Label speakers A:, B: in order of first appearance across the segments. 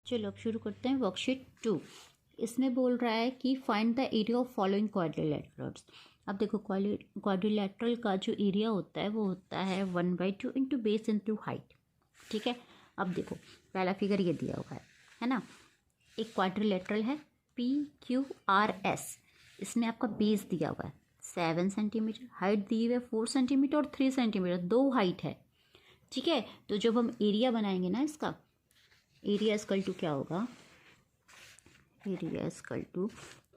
A: चलो अब शुरू करते हैं वर्कशीट 2। इसमें बोल रहा है कि find the area of following quadrilaterals. अब देखो क्वाड्रिलेटरल का जो एरिया होता है वो होता है 1/2 इंटू बेस इंटू हाइट। ठीक है, अब देखो पहला फिगर ये दिया हुआ है ना। एक क्वाड्रिलेटरल है PQRS। इसमें आपका बेस दिया हुआ है 7 सेंटीमीटर, हाइट दी हुई है 4 सेंटीमीटर और 3 सेंटीमीटर, दो हाइट है। ठीक है, तो जब हम एरिया बनाएंगे ना इसका, एरिया इक्वल टू क्या होगा, area equal to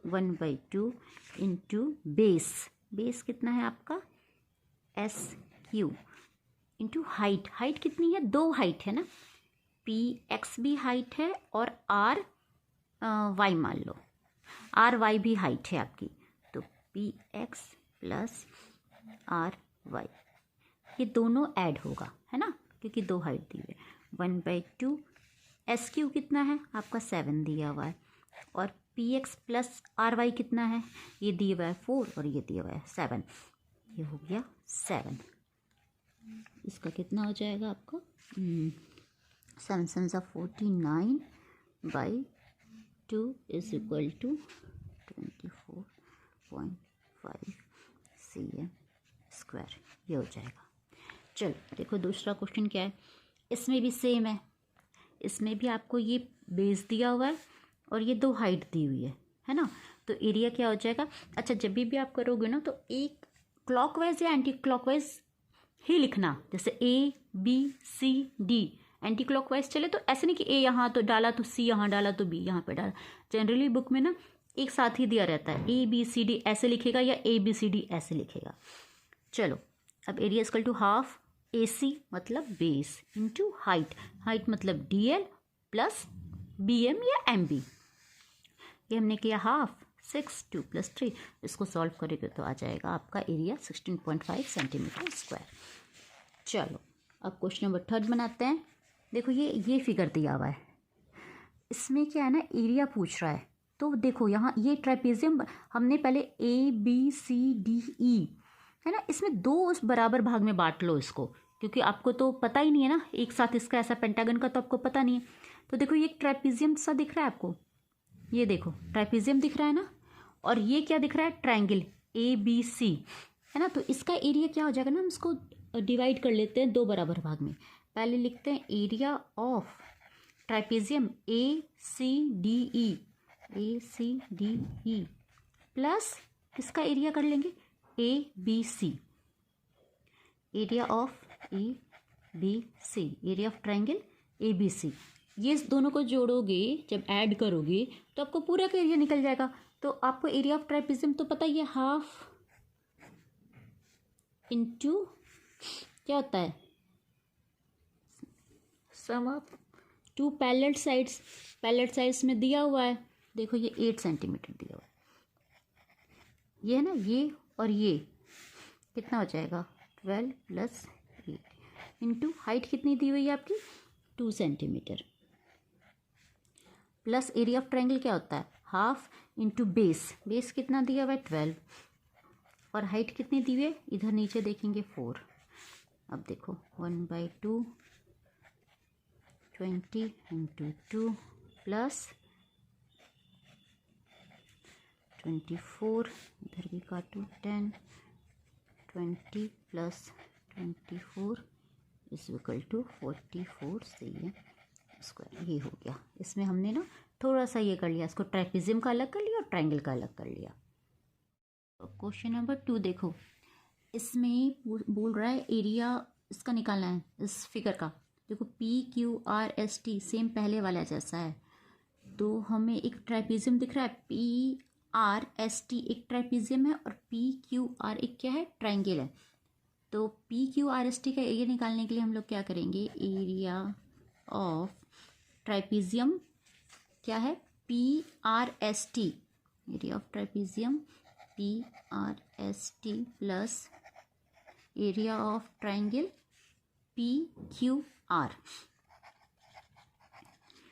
A: 1/2 into base, base कितना है आपका SQ इंटू हाइट, हाइट कितनी है, दो हाइट है ना, PX भी हाइट है और RY मान लो, RY भी हाइट है आपकी, तो PX प्लस RY ये दोनों ऐड होगा है ना, क्योंकि दो हाइट दी है। 1/2 SQ कितना है आपका 7 दिया हुआ है, और PX प्लस RY कितना है, ये दिया हुआ है 4 और ये दिया हुआ है 7, ये हो गया 7। इसका कितना हो जाएगा आपका 7 7 49/2 is equal to 24.5 cm square, ये हो जाएगा। चलो देखो दूसरा क्वेश्चन क्या है, इसमें भी सेम है भी आपको ये बेस दिया हुआ है और ये दो हाइट दी हुई है ना, तो एरिया क्या हो जाएगा। अच्छा जब भी आप करोगे ना तो एक क्लॉकवाइज या एंटी क्लॉकवाइज ही लिखना, जैसे ABCD एंटी क्लॉकवाइज चले तो ऐसे नहीं कि A यहाँ तो डाला तो C यहाँ डाला तो B यहाँ पे डाला, जनरली बुक में ना एक साथ ही दिया रहता है, ABCD ऐसे लिखेगा या ABCD ऐसे लिखेगा। चलो अब area equal to half AC मतलब बेस इंटू हाइट, हाइट मतलब DL प्लस BM या MB, ये हमने किया हाफ 6 2 + 3, इसको सॉल्व करेंगे तो आ जाएगा आपका एरिया 16.5 सेंटीमीटर स्क्वायर। चलो अब क्वेश्चन नंबर 3 बनाते हैं। देखो ये फिगर दिया हुआ है, इसमें क्या है ना एरिया पूछ रहा है, तो देखो यहाँ ये ट्रेपेजियम हमने पहले ABCDE है ना, इसमें दो उस बराबर भाग में बांट लो इसको, क्योंकि आपको तो पता ही नहीं है ना एक साथ इसका ऐसा पेंटागन का तो आपको पता नहीं है। तो देखो ये ट्रेपेजियम सा दिख रहा है आपको, ये देखो ट्राइपेजियम दिख रहा है ना, और ये क्या दिख रहा है ट्रायंगल ABC है ना, तो इसका एरिया क्या हो जाएगा ना, हम इसको डिवाइड कर लेते हैं दो बराबर भाग में। पहले लिखते हैं area of trapezium ACDE plus किसका एरिया कर लेंगे ABC, area of ABC, area of triangle ABC। ये इस दोनों को जोड़ोगे जब ऐड करोगे तो आपको पूरा का एरिया निकल जाएगा। तो आपको एरिया ऑफ ट्राइपेजियम तो पता ही है, हाफ इंटू क्या होता है sum of two parallel sides, parallel sides में दिया हुआ है, देखो ये 8 सेंटीमीटर दिया हुआ है, ये है ना, ये और ये कितना हो जाएगा 12 + 8 इंटू हाइट कितनी दी हुई है आपकी 2 centimetre, plus area of triangle क्या होता है हाफ इंटू बेस, बेस कितना दिया हुआ है 12 और हाइट कितनी दी हुई है इधर नीचे देखेंगे 4। अब देखो 1/2 20 इंटू 2 प्लस 24, इधर भी काटो 10 20 plus 24 is equal to 44 cm square, ये हो गया। इसमें हमने ना थोड़ा सा ये कर लिया, इसको ट्राइपेजियम का अलग कर लिया और ट्रायंगल का अलग कर लिया। क्वेश्चन नंबर 2 देखो, इसमें बोल रहा है एरिया इसका निकालना है इस फिगर का। देखो PQRST सेम पहले वाला जैसा है, तो हमें एक ट्राइपेजियम दिख रहा है PRST एक ट्राइपेजियम है और PQR एक क्या है ट्रायंगल है। तो PQRST का एरिया निकालने के लिए हम लोग क्या करेंगे, एरिया ऑफ ट्राइपेजियम क्या है PRST, area of trapezium PRST plus area of triangle PQR।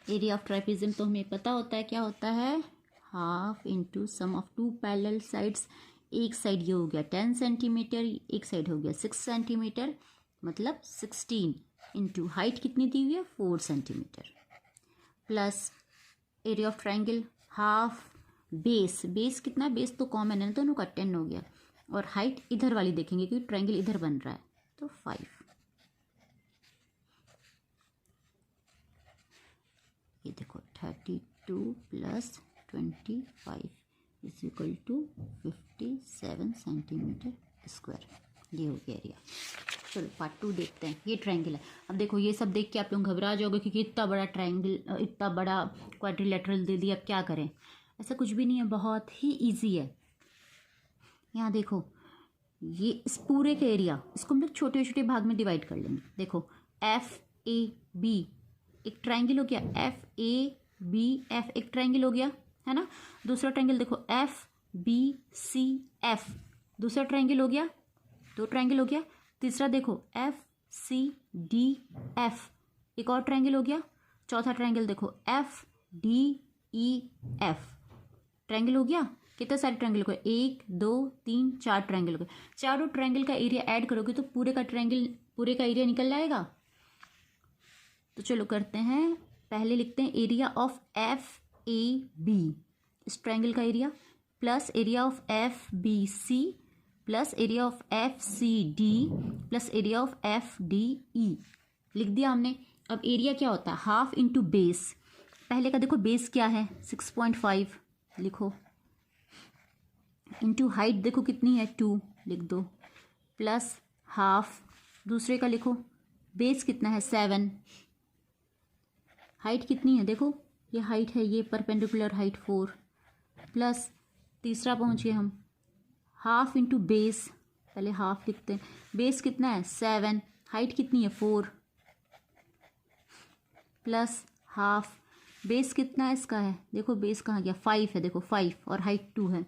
A: Area of trapezium तो हमें पता होता है क्या होता है, half into sum of two parallel sides, एक साइड ये हो गया 10 सेंटीमीटर, एक साइड हो गया 6 सेंटीमीटर, मतलब 16 इंटू हाइट कितनी दी हुई है 4 centimetre, plus area of triangle half base, base कितना, बेस तो कॉमन है दोनों का, 10 हो गया, और हाइट इधर वाली देखेंगे क्योंकि ट्राइंगल इधर बन रहा है तो 5। ये देखो 32 plus 25 is equal to 57 centimetre square. ये हो गया एरिया। चलो पार्ट 2 देखते हैं। ये ट्रायंगल है। अब देखो ये सब देख के आप लोग घबरा जाओगे क्योंकि इतना बड़ा ट्रायंगल, इतना बड़ा क्वाड्रिलेटरल दे दिया, अब क्या करें। ऐसा कुछ भी नहीं है, बहुत ही ईजी है। यहाँ देखो ये इस पूरे का एरिया, इसको हम लोग छोटे छोटे भाग में डिवाइड कर लेंगे। देखो एफ ए बी एक ट्रायंगल हो गया, एफ ए बी एफ एक ट्रायंगल हो गया, है ना। दूसरा ट्रायंगल देखो एफ बी सी एफ, दूसरा ट्रायंगल हो गया, 2 ट्रायंगल हो गया। तीसरा देखो एफ सी डी एफ, एक और ट्रायंगल हो गया। चौथा ट्रायंगल देखो F D E F, triangle हो गया। कितने सारे ट्रायंगल हो गए, 1 2 3 4 ट्रायंगल हो गए। चारों ट्रायंगल का एरिया ऐड करोगे तो पूरे का ट्रायंगल, पूरे का एरिया निकल जाएगा। तो चलो करते हैं, पहले लिखते हैं area of F A B, इस ट्रायंगल का area, plus area of F B C, plus area of F C D, plus area of F D E. लिख दिया हमने। अब एरिया क्या होता है, हाफ इंटू बेस। पहले का देखो बेस क्या है 6.5 लिखो, इंटू हाइट देखो कितनी है 2 लिख दो, प्लस हाफ दूसरे का लिखो, बेस कितना है 7, हाइट कितनी है देखो, ये हाइट है, ये परपेंडिकुलर हाइट 4, प्लस तीसरा पहुँचे हम हाफ इंटू बेस, पहले हाफ लिखते हैं, बेस कितना है 7, हाइट कितनी है 4, प्लस हाफ, बेस कितना है इसका है देखो, बेस कहाँ गया 5 है, देखो 5 और हाइट 2 है।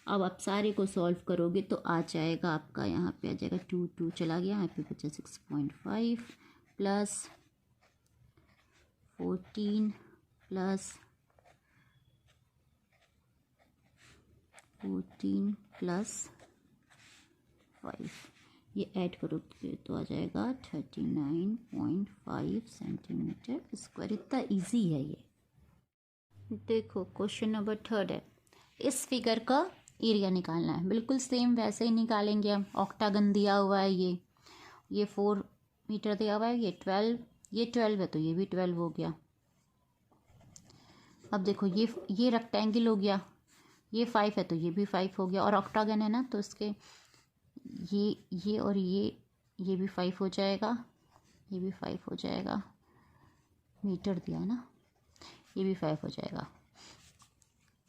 A: अब आप सारे को सॉल्व करोगे तो आ जाएगा आपका, यहाँ पे आ जाएगा 2 2 चला गया, यहाँ पे बचा 6.5 प्लस 14 प्लस 14 प्लस 5, ये ऐड करोगे तो आ जाएगा 39.5 सेंटीमीटर स्क्वायर। इतना इजी है ये। देखो क्वेश्चन नंबर 3 है, इस फिगर का एरिया निकालना है। बिल्कुल सेम वैसे ही निकालेंगे हम। ऑक्टागन दिया हुआ है, ये 4 मीटर दिया हुआ है, ये 12 है तो ये भी 12 हो गया। अब देखो ये रेक्टेंगल हो गया, ये 5 है तो ये भी 5 हो गया, और ऑक्टागन है ना तो इसके ये और ये भी 5 हो जाएगा, ये भी 5 हो जाएगा, मीटर दिया है ना, ये भी 5 हो जाएगा।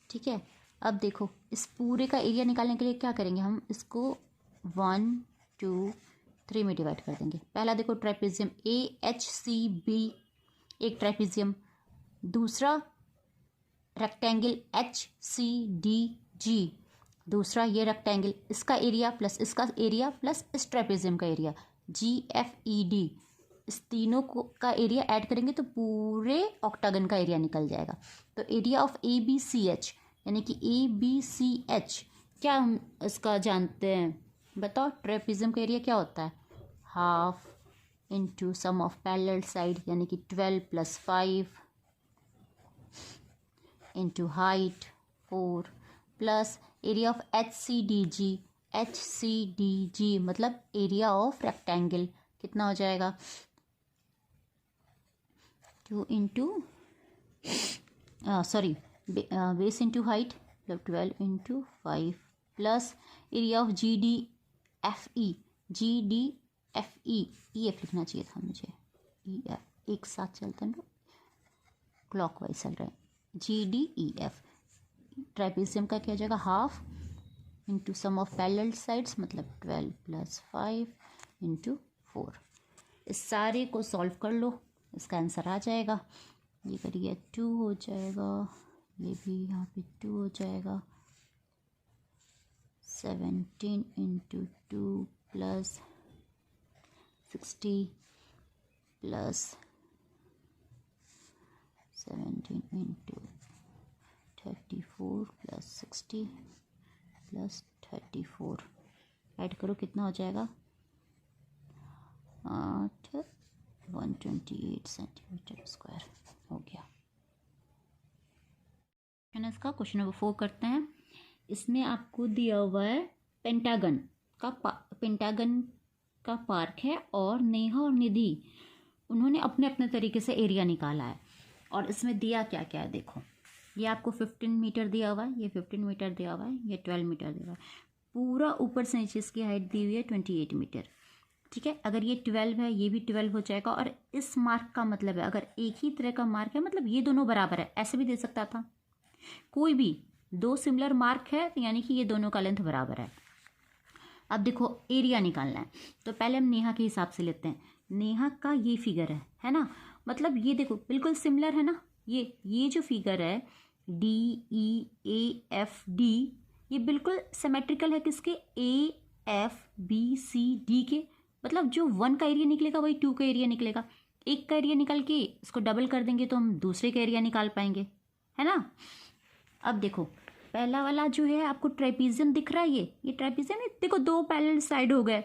A: ठीक है। अब देखो इस पूरे का एरिया निकालने के लिए क्या करेंगे हम, इसको 1 2 3 में डिवाइड कर देंगे। पहला देखो ट्राइपेजियम AHCB एक ट्राइपेजियम, दूसरा रेक्टेंगल HCDG दूसरा, ये रेक्टेंगल इसका एरिया प्लस इसका एरिया प्लस इस ट्राइपेजियम का एरिया GFED, इस तीनों को का एरिया ऐड करेंगे तो पूरे ऑक्टागन का एरिया निकल जाएगा। तो एरिया ऑफ ABCH यानी कि ABCH क्या हम इसका जानते हैं, बताओ। ट्रेपेजियम का एरिया क्या होता है, half into sum of parallel side यानी कि 12 plus 5 into height 4, plus area of HCDG मतलब एरिया ऑफ रेक्टेंगल कितना हो जाएगा 2 इंटू बेस इंटू हाइट मतलब 12 into 5, plus area of GDFE EF लिखना चाहिए था मुझे, EF एक साथ चलते हैं, क्लॉकवाइज चल रहे हैं, GDEF। ट्राइपेजियम का क्या हो जाएगा, half into sum of parallel sides मतलब 12 प्लस 5 इंटू 4। इस सारे को सॉल्व कर लो, इसका आंसर आ जाएगा। ये करिए 2 हो जाएगा, ये भी यहाँ पे 2 हो जाएगा, 17 into 2 plus 60 plus 17 into 34 plus 60 plus 34, add करो कितना हो जाएगा 8 128 सेंटीमीटर स्क्वायर हो गया। इसका क्वेश्चन नंबर 4 करते हैं। इसमें आपको दिया हुआ है पेंटागन का पार्क है और नेहा और निधि उन्होंने अपने अपने तरीके से एरिया निकाला है। और इसमें दिया क्या क्या है देखो, ये आपको 15 मीटर दिया हुआ है, ये 15 मीटर दिया हुआ है, ये 12 मीटर दिया हुआ है, पूरा ऊपर से नीचे इसकी हाइट दी हुई है 28 मीटर। ठीक है, अगर ये 12 है ये भी 12 हो जाएगा। और इस मार्क का मतलब है अगर एक ही तरह का मार्क है मतलब ये दोनों बराबर है, ऐसे भी दे सकता था। कोई भी दो सिमिलर मार्क है तो यानी कि ये दोनों का लेंथ बराबर है। अब देखो एरिया निकालना है तो पहले हम नेहा के हिसाब से लेते हैं। नेहा का ये फिगर है ना, मतलब ये देखो बिल्कुल सिमिलर है ना। ये जो फिगर है DEAFD ये बिल्कुल सिमेट्रिकल है किसके, AFBCD के। मतलब जो 1 का एरिया निकलेगा वही 2 का एरिया निकलेगा। एक का एरिया निकाल के इसको डबल कर देंगे तो हम दूसरे का एरिया निकाल पाएंगे, है ना। अब देखो पहला वाला जो है आपको ट्रेपीजियम दिख रहा है, ये ट्रेपीजियम है। देखो 2 पैरेलल साइड हो गए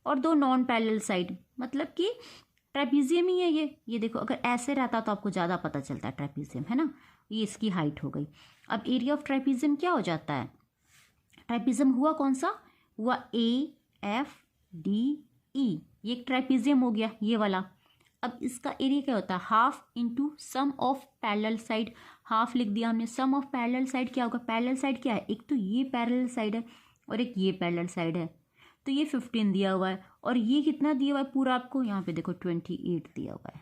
A: और 2 नॉन पैरेलल साइड, मतलब कि ट्रेपीजियम ही है ये देखो। अगर ऐसे रहता तो आपको ज़्यादा पता चलता है ट्रेपीजियम, है ना। ये इसकी हाइट हो गई। अब एरिया ऑफ ट्रेपीजियम क्या हो जाता है, ट्रेपीजियम हुआ कौन सा, हुआ AFDE, ये एक ट्रेपीजियम हो गया ये वाला। अब इसका एरिया क्या होता है, half into sum of parallel side. Half लिख दिया हमने, सम ऑफ पैरेलल साइड क्या होगा, पैरेलल साइड क्या है, एक तो ये पैरेलल साइड है और एक ये पैरेलल साइड है। तो ये 15 दिया हुआ है और ये कितना दिया हुआ है पूरा आपको, यहाँ पे देखो 28 दिया हुआ है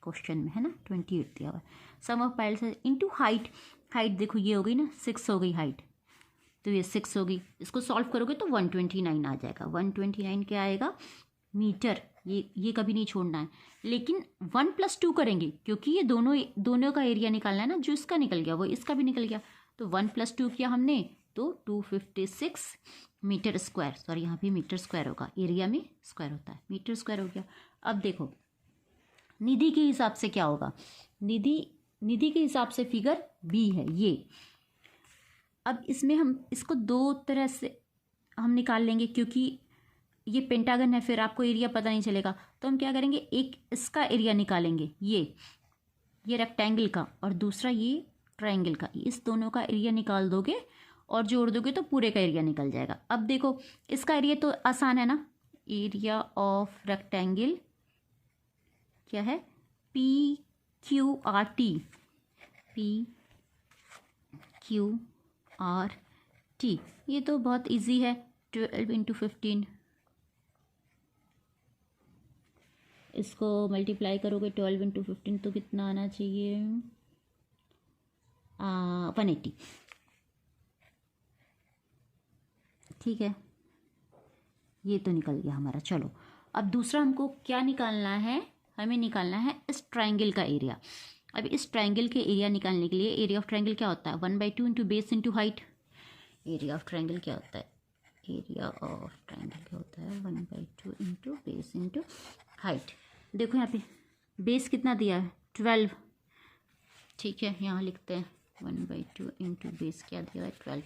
A: क्वेश्चन में, है ना। 28 दिया हुआ है। Sum of parallel side into height, height देखो ये हो गई ना 6 हो गई हाइट, तो ये 6 होगी। इसको सॉल्व करोगे तो 129 आ जाएगा। 129 क्या आएगा, मीटर। ये कभी नहीं छोड़ना है, लेकिन 1 + 2 करेंगे क्योंकि ये दोनों का एरिया निकालना है ना। जो इसका निकल गया वो इसका भी निकल गया, तो 1 + 2 किया हमने तो 256 मीटर स्क्वायर। सॉरी यहाँ पे मीटर स्क्वायर होगा, एरिया में स्क्वायर होता है, मीटर स्क्वायर हो गया। अब देखो निधि के हिसाब से क्या होगा, निधि के हिसाब से फिगर B है ये। अब इसमें हम इसको 2 तरह से हम निकाल लेंगे क्योंकि ये पेंटागन है, फिर आपको एरिया पता नहीं चलेगा। तो हम क्या करेंगे, एक इसका एरिया निकालेंगे ये रेक्टेंगल का, और दूसरा ये ट्रायंगल का। इस दोनों का एरिया निकाल दोगे और जोड़ दोगे तो पूरे का एरिया निकल जाएगा। अब देखो इसका एरिया तो आसान है ना, एरिया ऑफ रेक्टेंगल क्या है, PQRT, PQRT। ये तो बहुत इजी है, 12 × 15। इसको मल्टीप्लाई करोगे 12 × 15 तो कितना आना चाहिए, 180। ठीक है, ये तो निकल गया हमारा। चलो अब दूसरा हमको क्या निकालना है, हमें निकालना है इस ट्रायंगल का एरिया। अब इस ट्रायंगल के एरिया निकालने के लिए एरिया ऑफ ट्रायंगल क्या होता है, 1/2 into base into height. Area of triangle क्या होता है, एरिया ऑफ ट्रायंगल क्या होता है, 1/2 इंटू बेस इंटू हाइट। देखो यहाँ पे बेस कितना दिया है, 12। ठीक है, यहाँ लिखते हैं 1/2 इंटू बेस क्या दिया है, 12।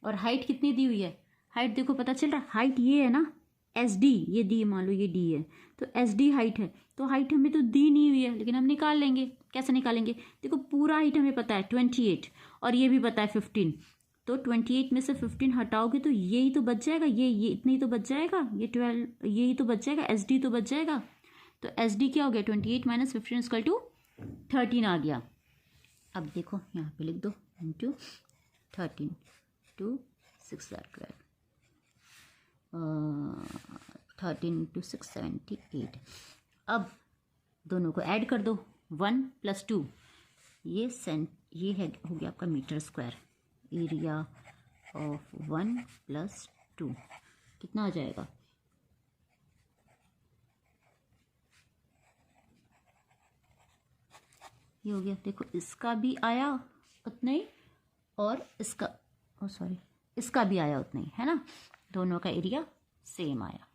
A: और हाइट कितनी दी हुई है, हाइट देखो पता चल रहा है, हाइट ये है ना SD, ये डी, मान लो ये D है तो SD हाइट है। तो हाइट हमें तो दी नहीं हुई है लेकिन हम निकाल लेंगे। कैसे निकालेंगे, देखो पूरा हाइट हमें पता है 28 और ये भी पता है 15। तो 28 में से 15 हटाओगे तो यही तो बच जाएगा, ये इतना ही तो बच जाएगा, ये 12 यही तो बच जाएगा, SD तो बच जाएगा। तो SD क्या हो गया, 28 - 15 = 13 आ गया। अब देखो यहाँ पे लिख दो इंटू 13 2 6 12, 13 × 6 78। अब दोनों को ऐड कर दो, 1 + 2, ये है हो गया आपका मीटर स्क्वायर। एरिया ऑफ 1 + 2 कितना हो जाएगा, ये हो गया। देखो इसका भी आया उतना ही और इसका भी आया उतना ही, है ना। दोनों का एरिया सेम आया।